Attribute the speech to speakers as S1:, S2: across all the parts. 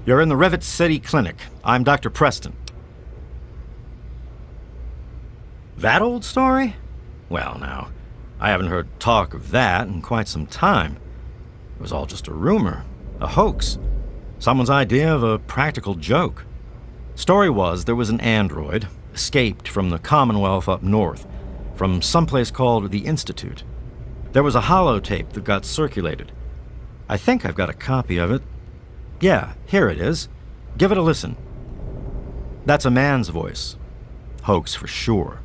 S1: You're in the Rivet City Clinic. I'm Dr. Preston. That old story? Well, now, I haven't heard talk of that in quite some time. It was all just a rumor, a hoax, someone's idea of a practical joke. Story was there was an android, escaped from the Commonwealth up north, from someplace called the Institute. There was a holotape that got circulated. I think I've got a copy of it. Yeah, here it is. Give it a listen. That's a man's voice. Hoax for sure.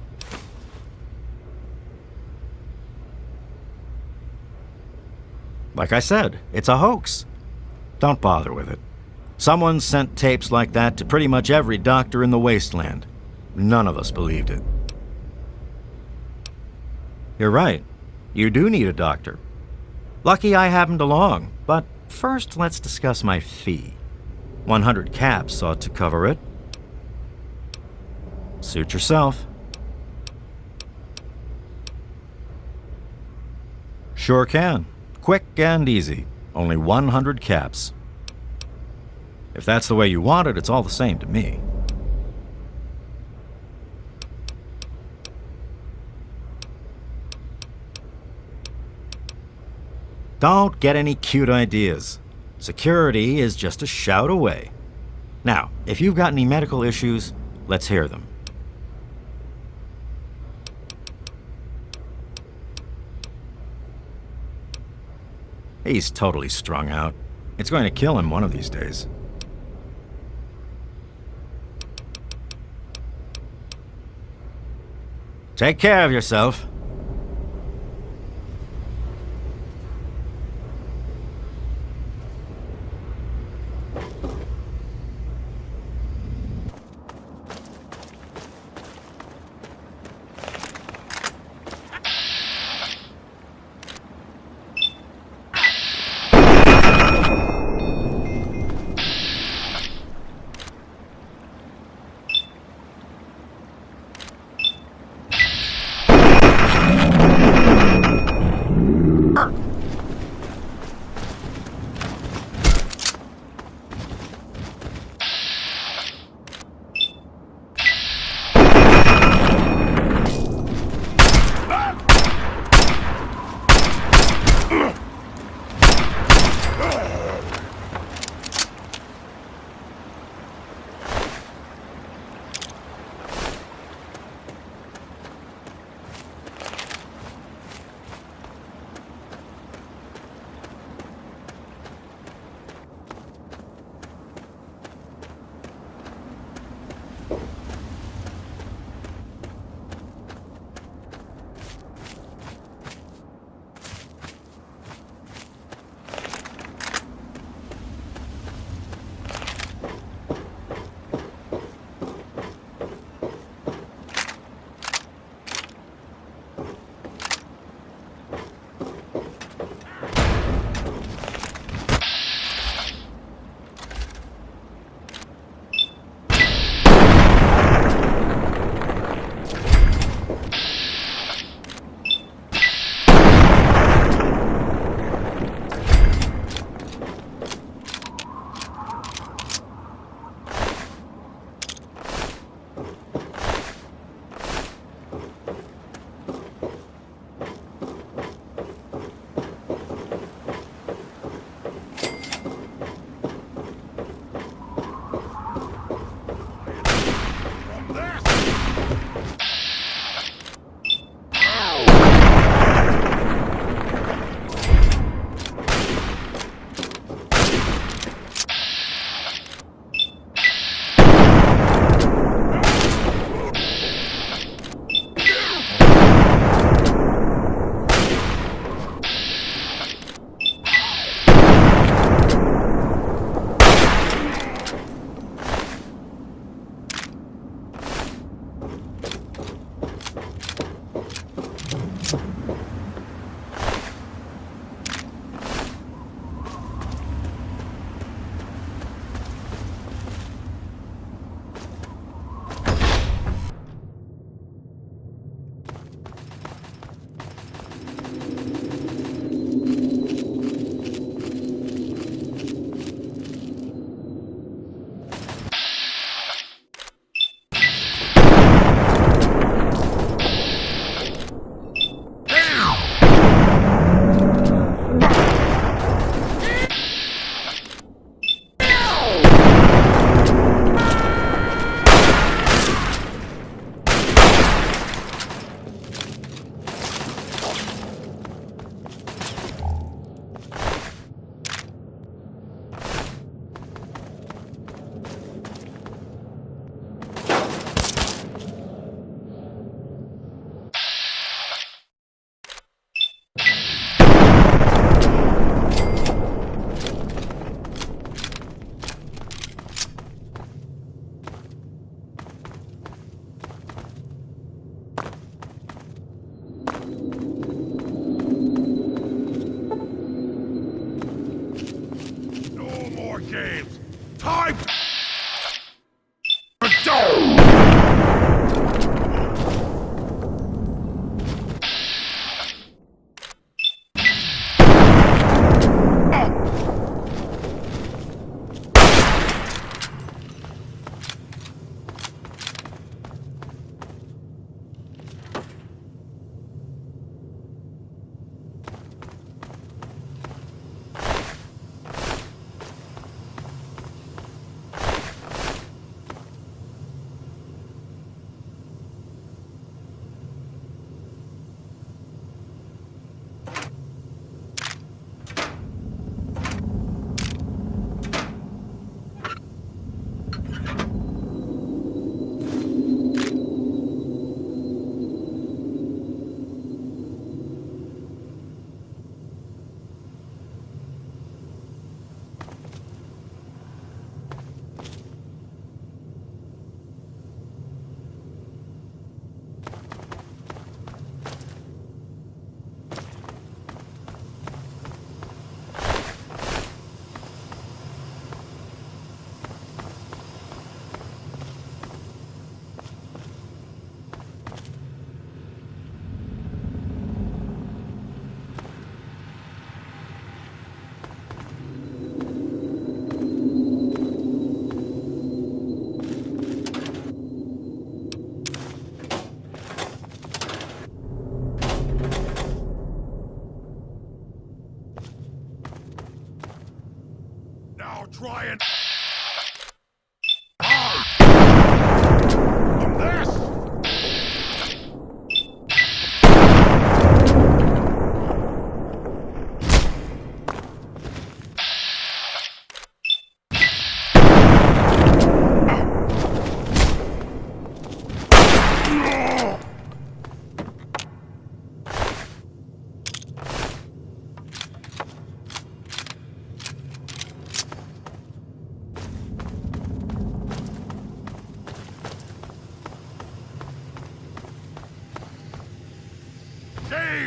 S1: Like I said, it's a hoax. Don't bother with it. Someone sent tapes like that to pretty much every doctor in the wasteland. None of us believed it. You're right. You do need a doctor. Lucky I happened along, but first let's discuss my fee. 100 caps ought to cover it. Suit yourself. Sure can. Quick and easy. Only 100 caps. If that's the way you want it, it's all the same to me. Don't get any cute ideas. Security is just a shout away. Now, if you've got any medical issues, let's hear them. He's totally strung out. It's going to kill him one of these days. Take care of yourself.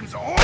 S2: game's over!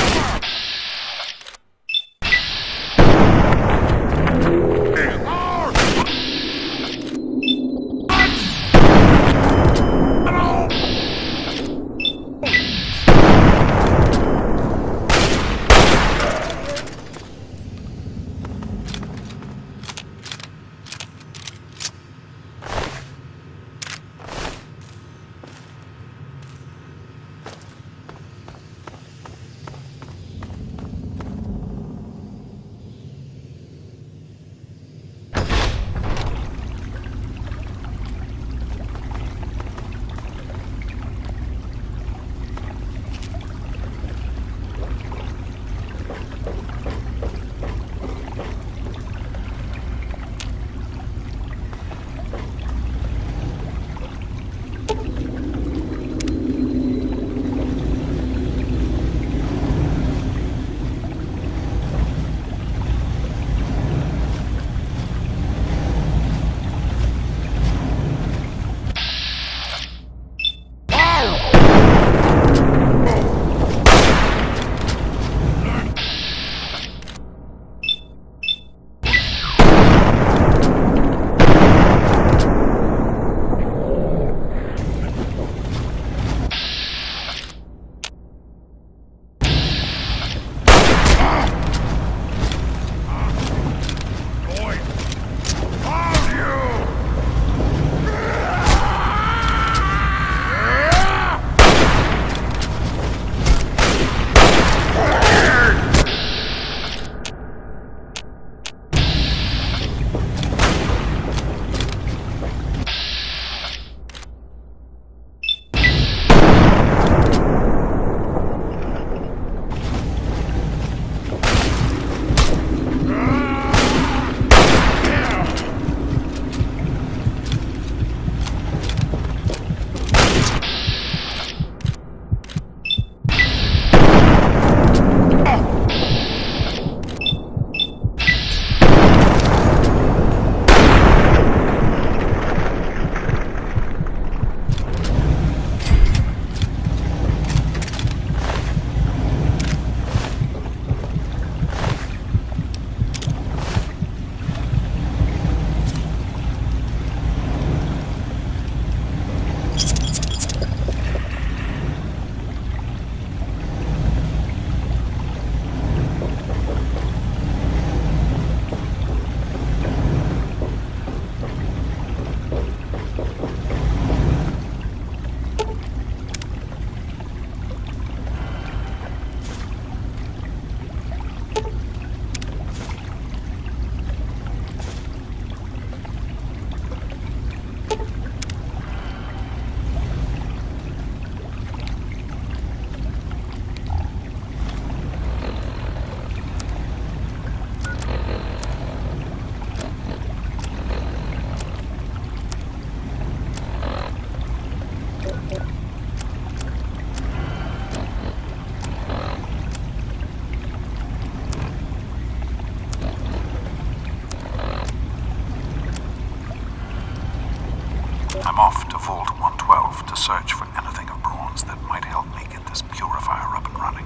S3: I'm off to Vault 112 to search for anything of bronze that might help me get this purifier up and running.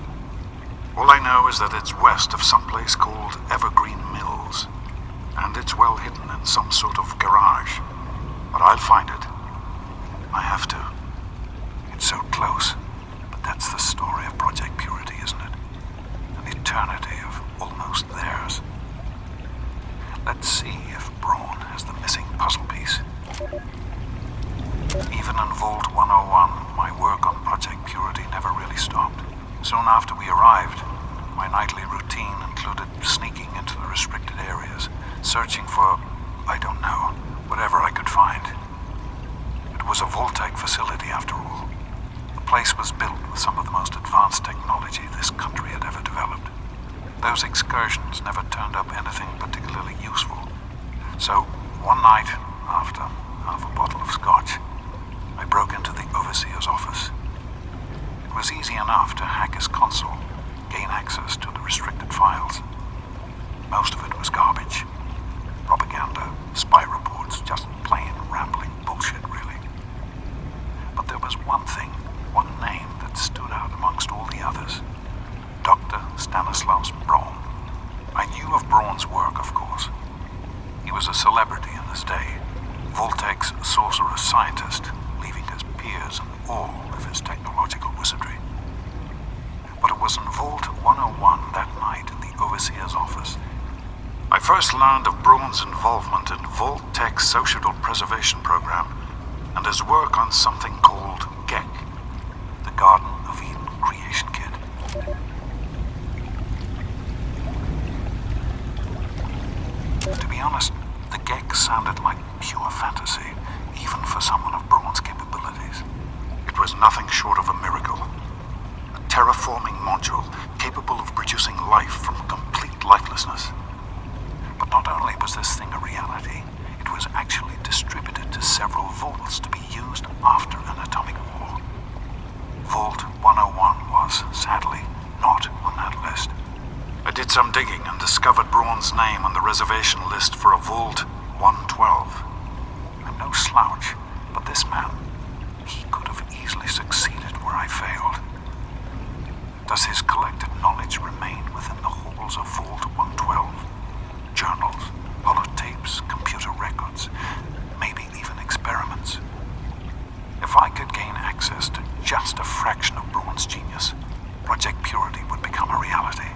S3: All I know is that it's west of some place called Evergreen Mills, and it's well hidden in some sort of garage. But I'll find it. I have to. It's so close, but that's the story of Project Purity, isn't it? An eternity of almost theirs. Let's see if Braun has the missing puzzle piece. Even in Vault 101, my work on Project Purity never really stopped. Soon after we arrived, my nightly routine included sneaking into the restricted areas, searching for, I don't know, whatever I could find. It was a Vault-type facility after all. The place was built with some of the most advanced technology this country had ever developed. Those excursions never turned up anything particularly useful. So, one night, after half a bottle of scotch, I broke into the Overseer's office. It was easy enough to hack his console, gain access to the restricted files. Most of it was garbage. Propaganda, spy reports, just plain rambling bullshit, really. But there was one thing, one name that stood out amongst all the others. ex-sorcerer scientist, leaving his peers in awe of his technological wizardry. But it was in Vault 101 that night in the Overseer's office I first learned of Braun's involvement in Vault Tech's Societal Preservation Program and his work on something called GEC, the Garden of Eden Creation Kit. To be honest, the GEC sounded like pure fantasy, even for someone of Braun's capabilities. It was nothing short of a miracle. A terraforming module capable of producing life from complete lifelessness. But not only was this thing a reality, it was actually distributed to several vaults to be used after an atomic war. Vault 101 was, sadly, not on that list. I did some digging and discovered Braun's name on the reservation list for a Vault 112. I'm no slouch, but this man, he could have easily succeeded where I failed. Does his collected knowledge remain within the halls of Vault 112? Journals, holotapes, computer records, maybe even experiments. If I could gain access to just a fraction of Braun's genius, Project Purity would become a reality.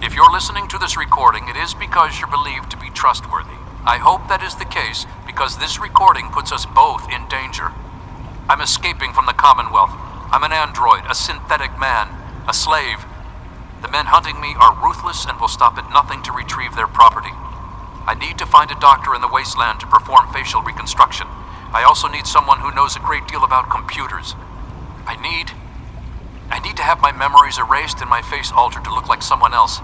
S2: If you're listening to this recording, it is because you're believed to be trustworthy. I hope that is the case because this recording puts us both in danger. I'm escaping from the Commonwealth. I'm an android, a synthetic man, a slave. The men hunting me are ruthless and will stop at nothing to retrieve their property. I need to find a doctor in the wasteland to perform facial reconstruction. I also need someone who knows a great deal about computers. I need to have my memories erased and my face altered to look like someone else.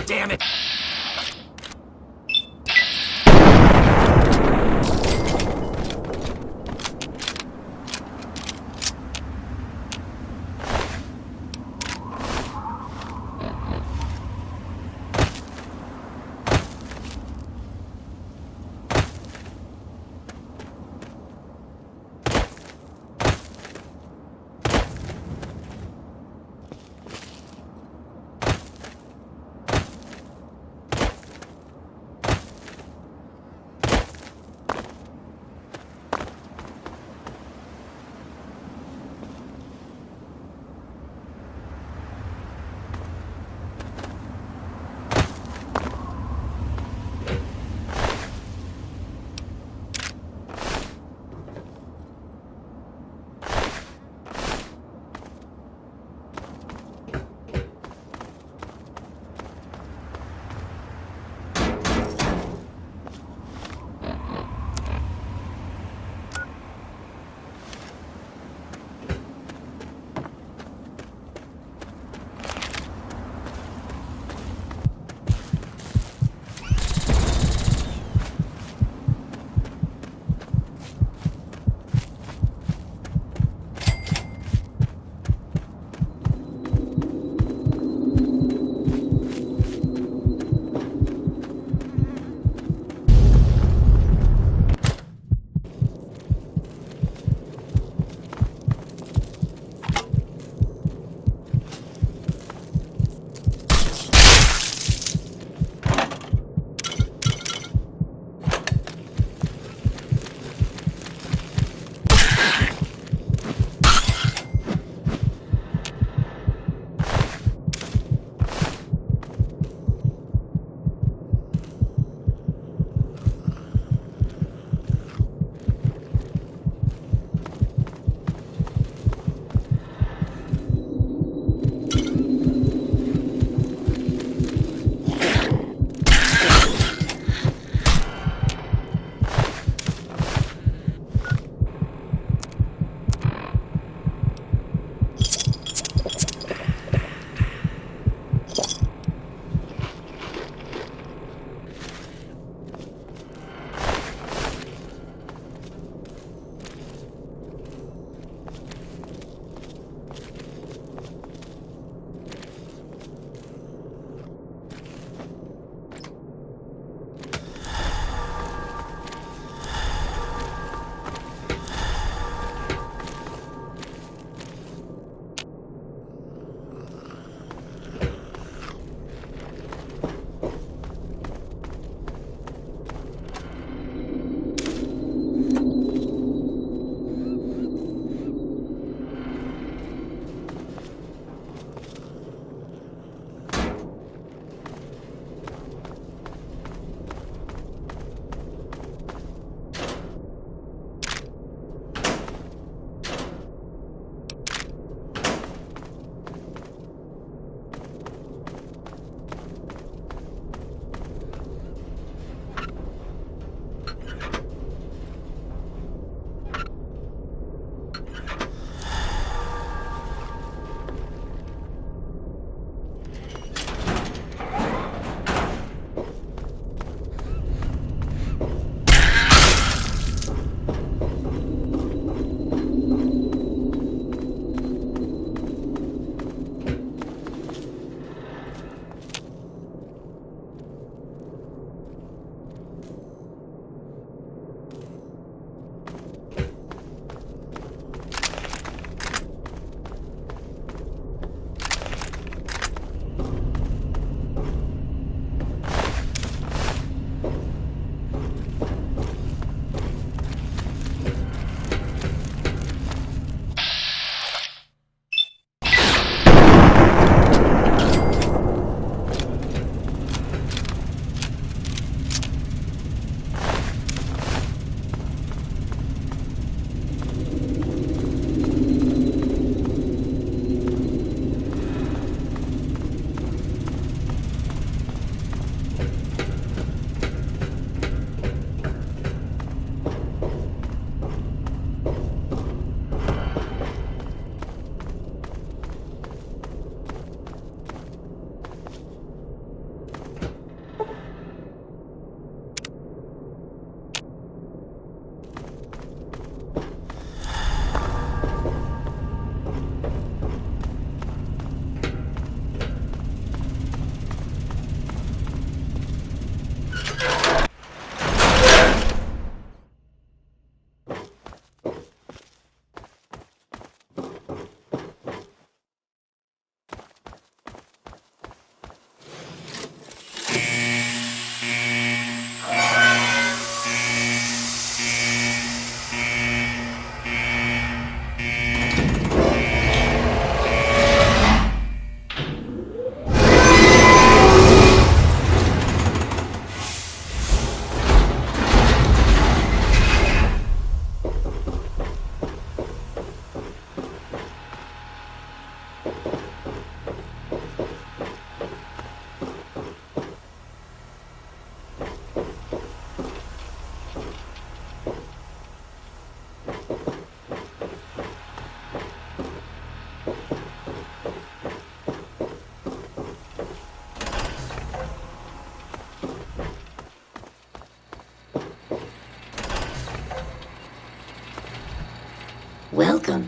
S4: damn it!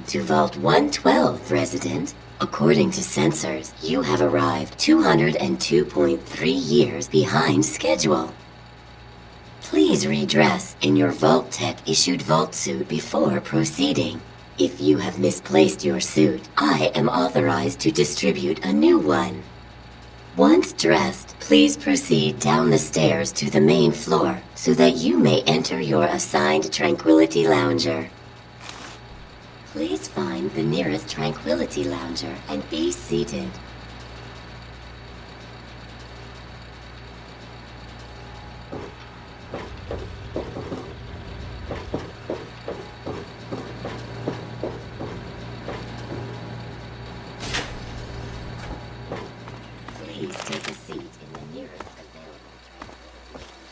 S4: to Vault 112, resident. According to sensors, you have arrived 202.3 years behind schedule. Please redress in your Vault Tech issued vault suit before proceeding. If you have misplaced your suit, I am authorized to distribute a new one. Once dressed, please proceed down the stairs to the main floor so that you may enter your assigned Tranquility Lounger. Please find the nearest Tranquility Lounger and be seated. Please take a seat in the nearest available Tranquility.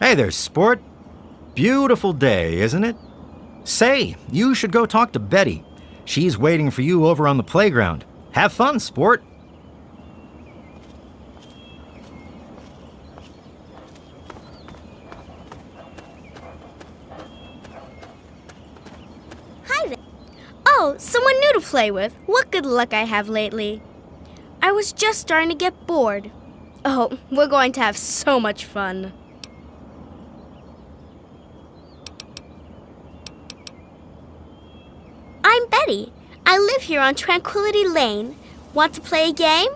S1: Hey there, sport. Beautiful day, isn't it? Say, you should go talk to Betty. She's waiting for you over on the playground. Have fun, sport.
S5: Hi there. Oh, someone new to play with. What good luck I have lately. I was just starting to get bored. Oh, we're going to have so much fun. I'm Betty. I live here on Tranquility Lane. Want to play a game?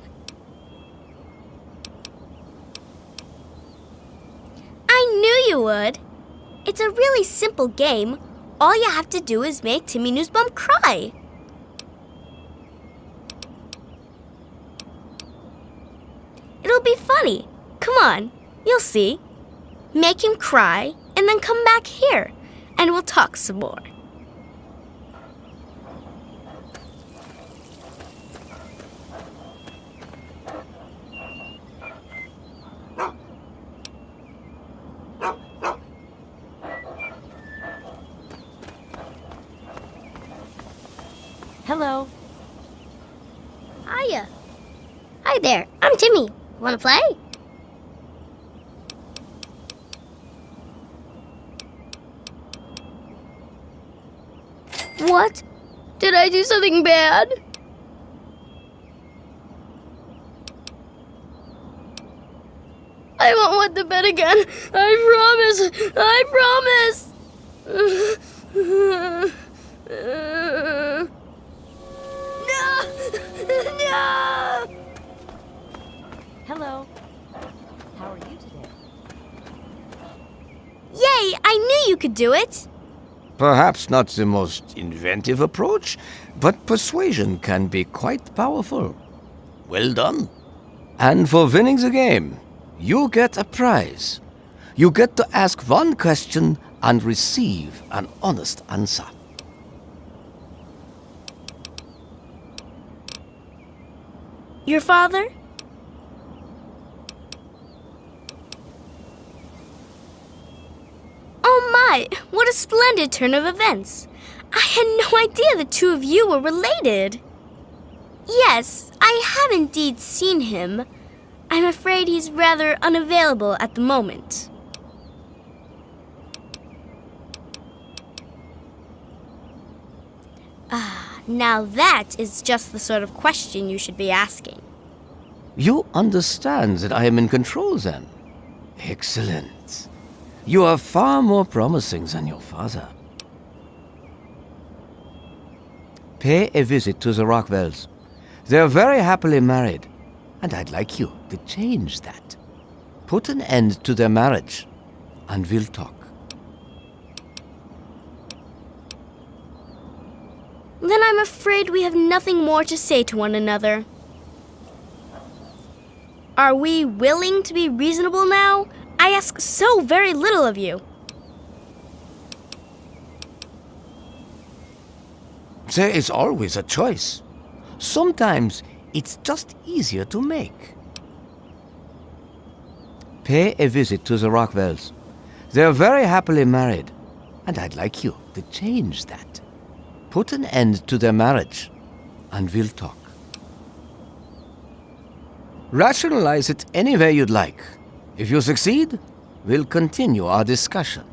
S5: I knew you would. It's a really simple game. All you have to do is make Timmy Newsbum cry. It'll be funny. Come on, you'll see. Make him cry and then come back here, and we'll talk some more.
S6: Hello.
S5: Hiya. Hi there, I'm Timmy. Wanna play? What? Did I do something bad? I won't wet the bed again. I promise. I promise. No!
S6: Hello. How are you today?
S5: Yay! I knew you could do it.
S6: Perhaps not the most inventive approach, but persuasion can be quite powerful. Well done. And for winning the game, you get a prize. You get to ask one question and receive an honest answer.
S5: Your father? Oh my, what a splendid turn of events. I had no idea the two of you were related. Yes, I have indeed seen him. I'm afraid he's rather unavailable at the moment. Now that is just the sort of question you should be asking.
S6: You understand that I am in control then? Excellent. You are far more promising than your father. Pay a visit to the Rockwells. They're very happily married, and I'd like you to change that. Put an end to their marriage, and we'll talk.
S5: Then I'm afraid we have nothing more to say to one another. Are we willing to be reasonable now? I ask so very little of you.
S6: There is always a choice. Sometimes it's just easier to make. Pay a visit to the Rockwells. They're very happily married, and I'd like you to change that. Put an end to their marriage, and we'll talk. Rationalize it any way you'd like. If you succeed, we'll continue our discussion.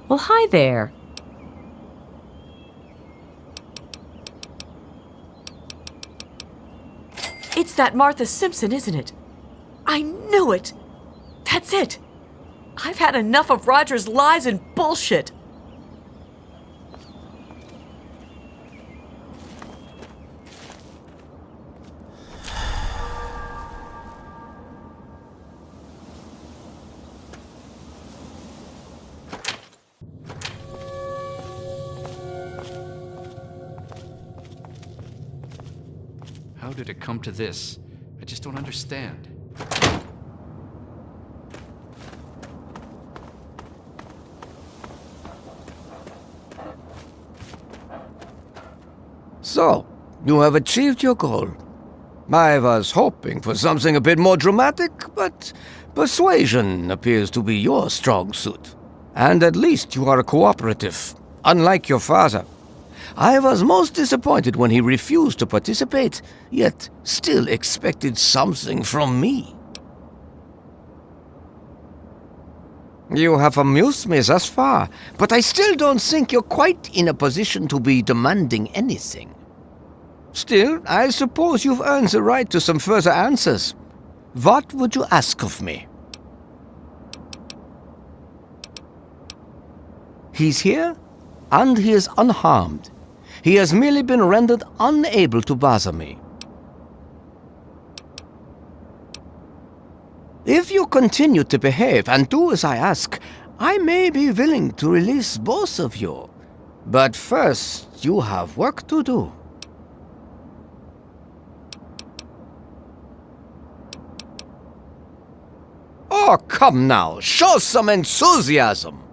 S7: Well, hi there. It's that Martha Simpson, isn't it? I knew it! That's it! I've had enough of Roger's lies and bullshit!
S2: How did it come to this? I just don't understand.
S6: So, you have achieved your goal. I was hoping for something a bit more dramatic, but persuasion appears to be your strong suit. And at least you are cooperative, unlike your father. I was most disappointed when he refused to participate, yet still expected something from me. You have amused me thus far, but I still don't think you're quite in a position to be demanding anything. Still, I suppose you've earned the right to some further answers. What would you ask of me? He's here, and he is unharmed. He has merely been rendered unable to bother me. If you continue to behave and do as I ask, I may be willing to release both of you. But first, you have work to do. Oh, come now, show some enthusiasm.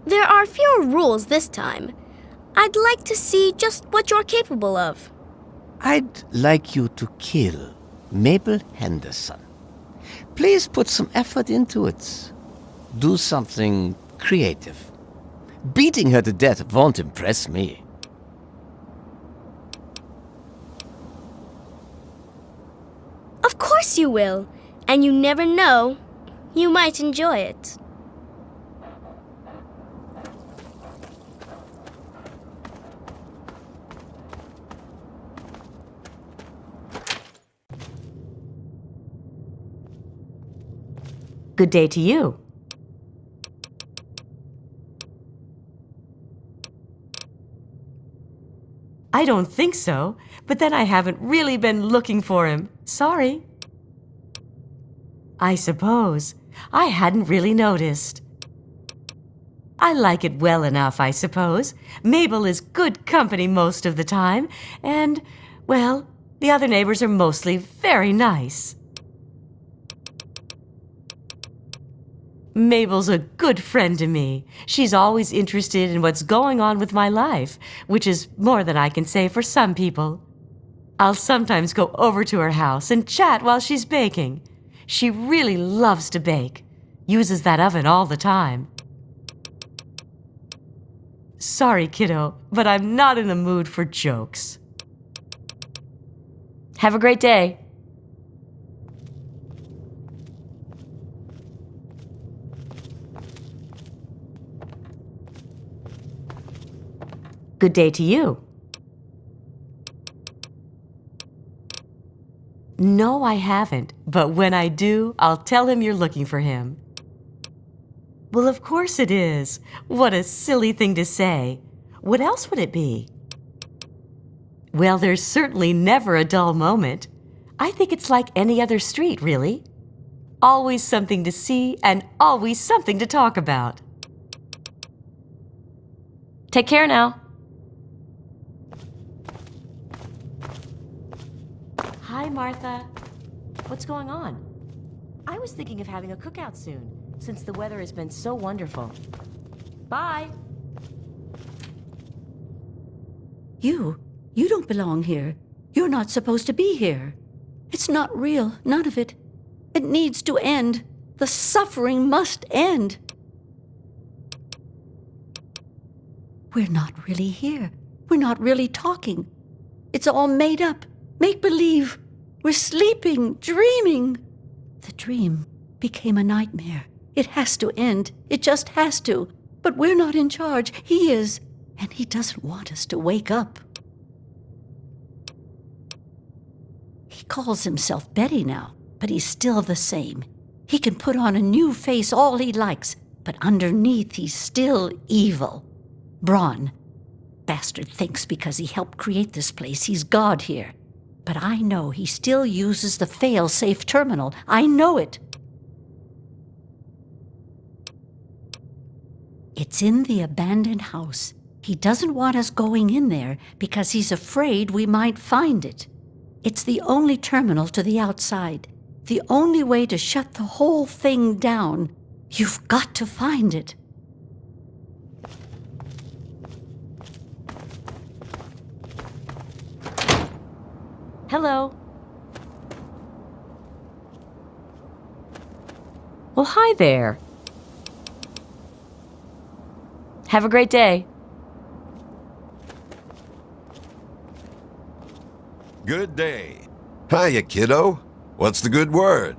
S5: There are fewer rules this time. I'd like to see just what you're capable of.
S6: I'd like you to kill Mabel Henderson. Please put some effort into it. Do something creative. Beating her to death won't impress me.
S5: Of course you will. And you never know. You might enjoy it.
S7: Good day to you. I don't think so, but then I haven't really been looking for him. Sorry. I suppose. I hadn't really noticed. I like it well enough, I suppose. Mabel is good company most of the time, and, well, the other neighbors are mostly very nice. Mabel's a good friend to me. She's always interested in what's going on with my life, which is more than I can say for some people. I'll sometimes go over to her house and chat while she's baking. She really loves to bake, uses that oven all the time. Sorry, kiddo, but I'm not in the mood for jokes. Have a great day. Good day to you. No, I haven't, but when I do, I'll tell him you're looking for him. Well, of course it is. What a silly thing to say. What else would it be? Well, there's certainly never a dull moment. I think it's like any other street, really. Always something to see and always something to talk about. Take care now. Hi, Martha. What's going on? I was thinking of having a cookout soon, since the weather has been so wonderful. Bye.
S8: You don't belong here. You're not supposed to be here. It's not real, none of it. It needs to end. The suffering must end. We're not really here. We're not really talking. It's all made up, make-believe. We're sleeping, dreaming. The dream became a nightmare. It has to end. It just has to. But we're not in charge. He is. And he doesn't want us to wake up. He calls himself Betty now, but he's still the same. He can put on a new face all he likes, but underneath he's still evil. Braun. Bastard thinks because he helped create this place, he's God here. But I know he still uses the fail-safe terminal. I know it. It's in the abandoned house. He doesn't want us going in there because he's afraid we might find it. It's the only terminal to the outside. The only way to shut the whole thing down. You've got to find it.
S7: Hello. Well, hi there. Have a great day.
S9: Good day. Hiya, kiddo. What's the good word?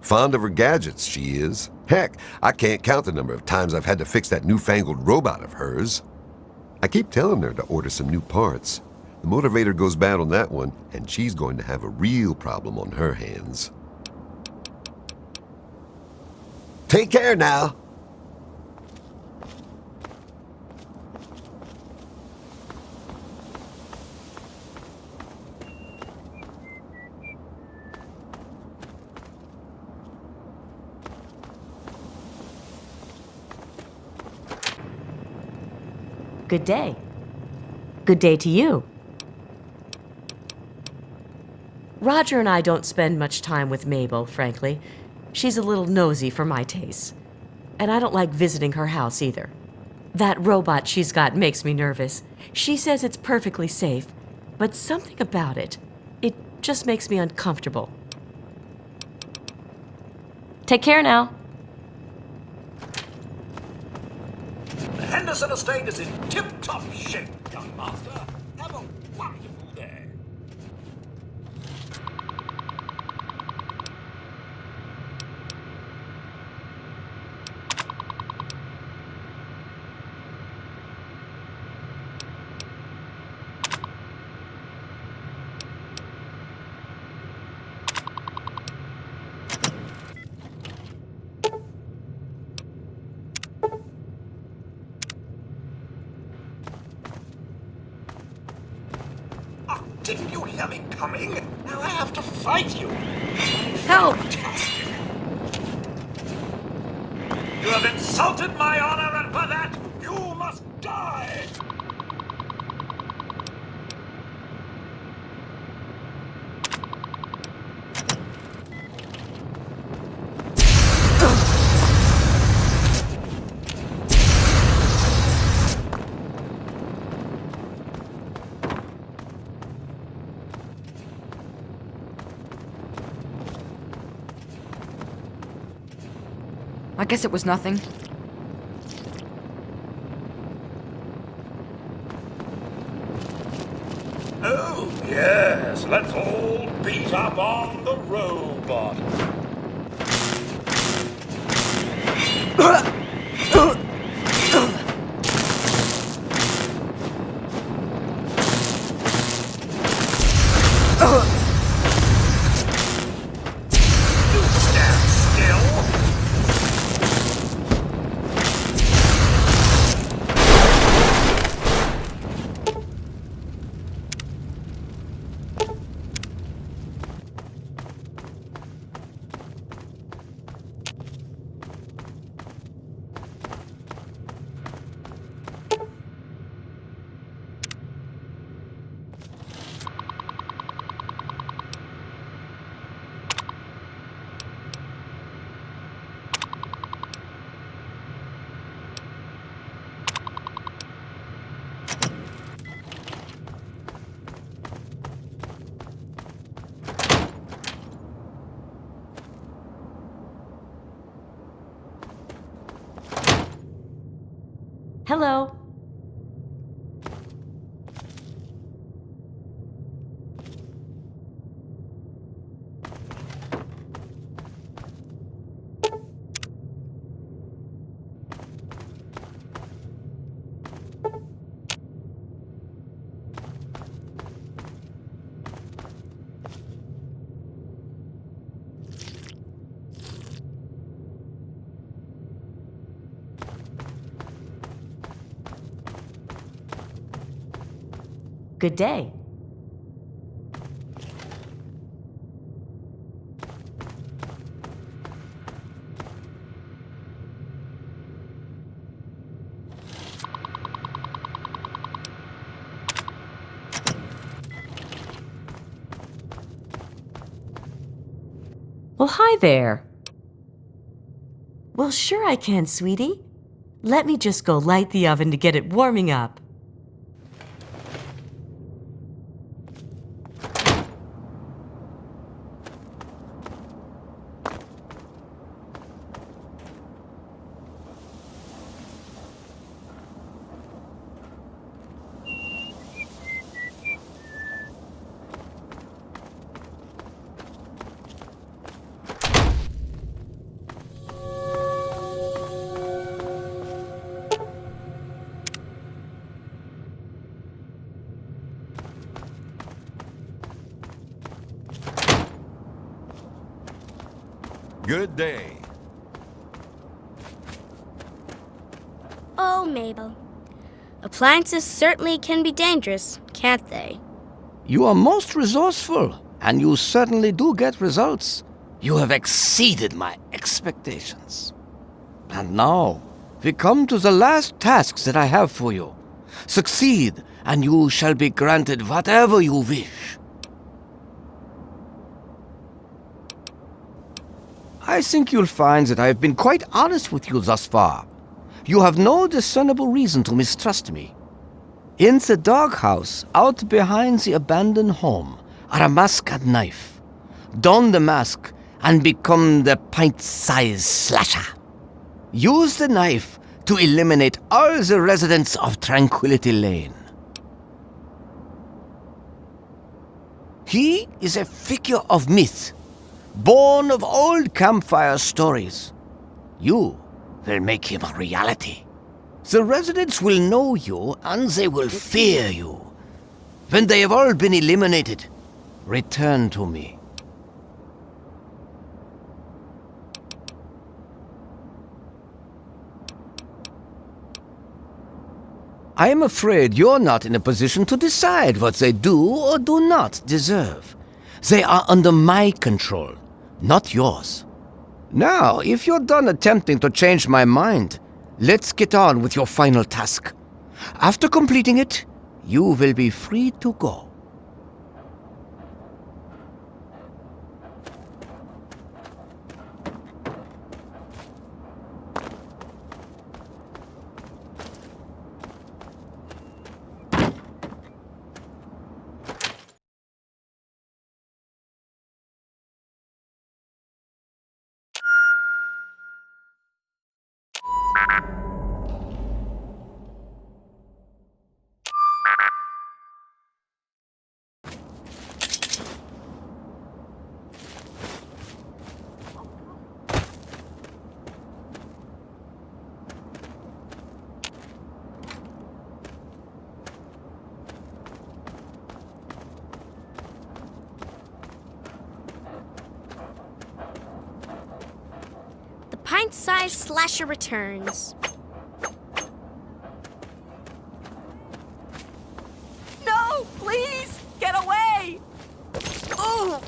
S9: Fond of her gadgets, she is. Heck, I can't count the number of times I've had to fix that newfangled robot of hers. I keep telling her to order some new parts. The motivator goes bad on that one, and she's going to have a real problem on her hands. Take care now.
S7: Good day. Good day to you. Roger and I don't spend much time with Mabel, frankly. She's a little nosy for my tastes. And I don't like visiting her house either. That robot she's got makes me nervous. She says it's perfectly safe, but something about it just makes me uncomfortable. Take care now.
S10: The Henderson estate is in tip-top shape, young master. Have a wonderful day. hear me coming? Now I have to fight you.
S8: Help!
S10: Fantastic. You have insulted my honor, and for that, you must die!
S11: I guess it was nothing.
S10: Oh, yes, let's all beat up on the robot. You stand still.
S7: Hello. Good day. Well, hi there. Well, sure I can, sweetie. Let me just go light the oven to get it warming up.
S9: Good day.
S5: Oh, Mabel. Appliances certainly can be dangerous, can't they?
S6: You are most resourceful, and you certainly do get results. You have exceeded my expectations. And now, we come to the last tasks that I have for you. Succeed, and you shall be granted whatever you wish. I think you'll find that I have been quite honest with you thus far. You have no discernible reason to mistrust me. In the doghouse, out behind the abandoned home, are a mask and knife. Don the mask and become the pint-sized slasher. Use the knife to eliminate all the residents of Tranquility Lane. He is a figure of myth, born of old campfire stories. You will make him a reality. The residents will know you and they will fear you. When they have all been eliminated, return to me. I am afraid you're not in a position to decide what they do or do not deserve. They are under my control, not yours. Now, if you're done attempting to change my mind, let's get on with your final task. After completing it, you will be free to go.
S5: Pint-sized slasher returns.
S11: No! Please! Get away! Ooh!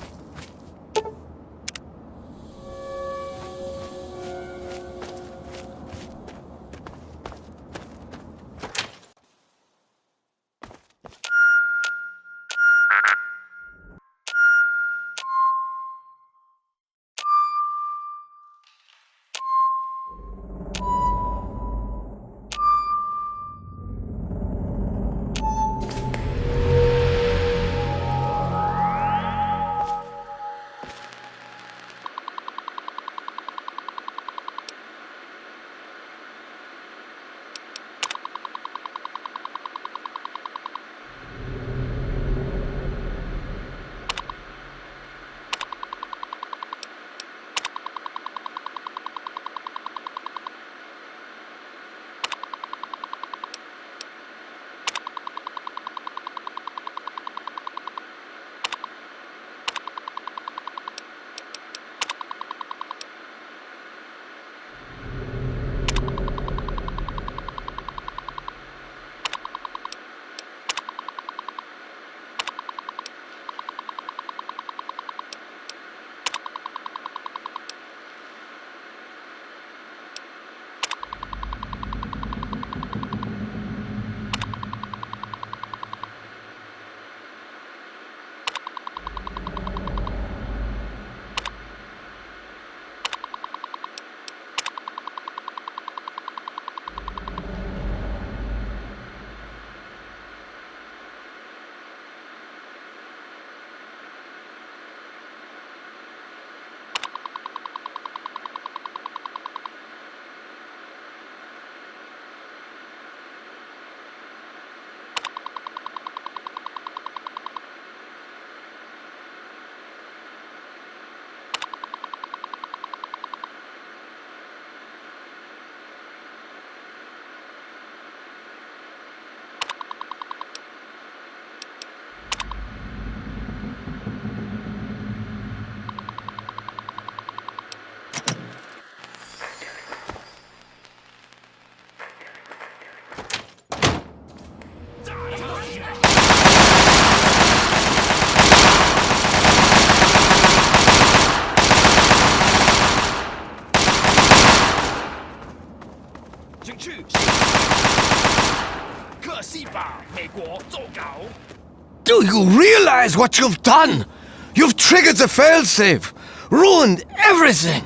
S6: Do you realize what you've done? You've triggered the failsafe, ruined everything.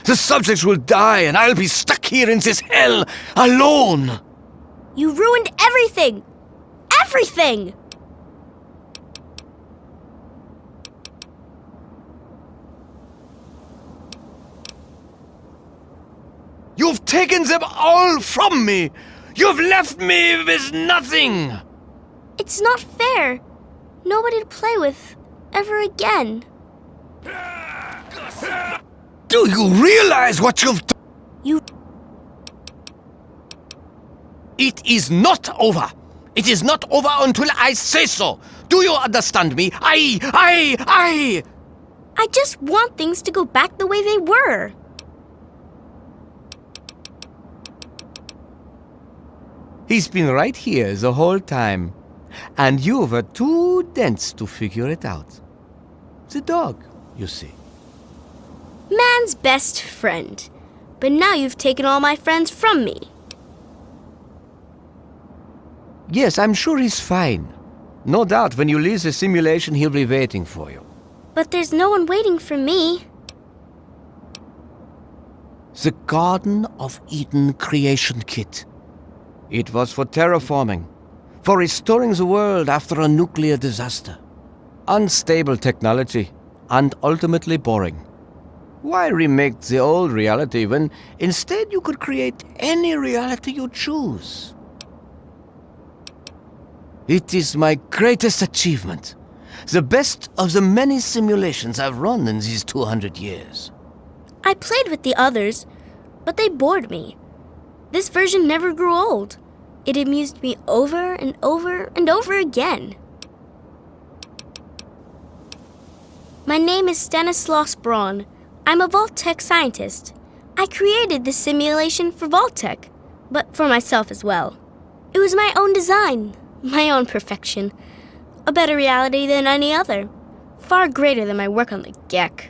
S6: The subjects will die and I'll be stuck here in this hell alone.
S5: You ruined everything! Everything!
S6: You've taken them all from me. You've left me with nothing.
S5: It's not fair. Nobody to play with ever again.
S6: Do you realize what you've done?
S5: You...
S6: It is not over. It is not over until I say so. Do you understand me? I
S5: just want things to go back the way they were.
S6: He's been right here the whole time. And you were too dense to figure it out. The dog, you see.
S5: Man's best friend. But now you've taken all my friends from me.
S6: Yes, I'm sure he's fine. No doubt when you leave the simulation, he'll be waiting for you.
S5: But there's no one waiting for me.
S6: The Garden of Eden creation kit. It was for terraforming, for restoring the world after a nuclear disaster. Unstable technology, and ultimately boring. Why remake the old reality when instead you could create any reality you choose? It is my greatest achievement. The best of the many simulations I've run in these 200 years.
S5: I played with the others, but they bored me. This version never grew old. It amused me over and over and over again. My name is Stanislaus Braun. I'm a Vault-Tec scientist. I created this simulation for Vault-Tec, but for myself as well. It was my own design, my own perfection. A better reality than any other. Far greater than my work on the Gek.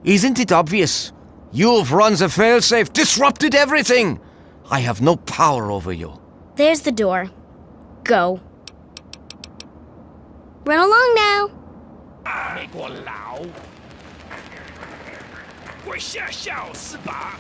S6: Isn't it obvious? You've run the failsafe, disrupted everything! I have no power over you.
S5: There's the door. Go. Run along now.
S10: 美国佬，会吓笑是吧？